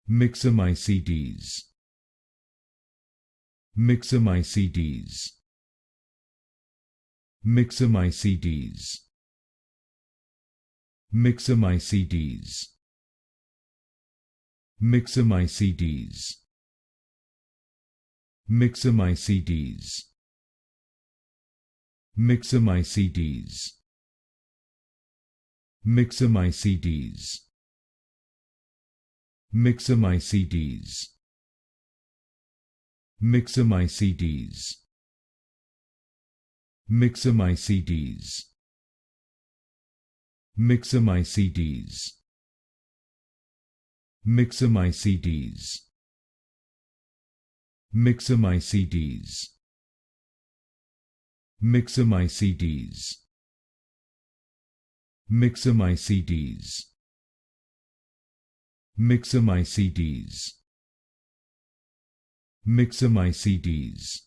Myxomycetes. Myxomycetes. Myxomycetes. Myxomycetes. Myxomycetes. Myxomycetes. Myxomycetes. Myxomycetes. Myxomycetes. Myxomycetes. Myxomycetes. Myxomycetes. Myxomycetes. Myxomycetes. Myxomycetes. Myxomycetes. Myxomycetes. Myxomycetes.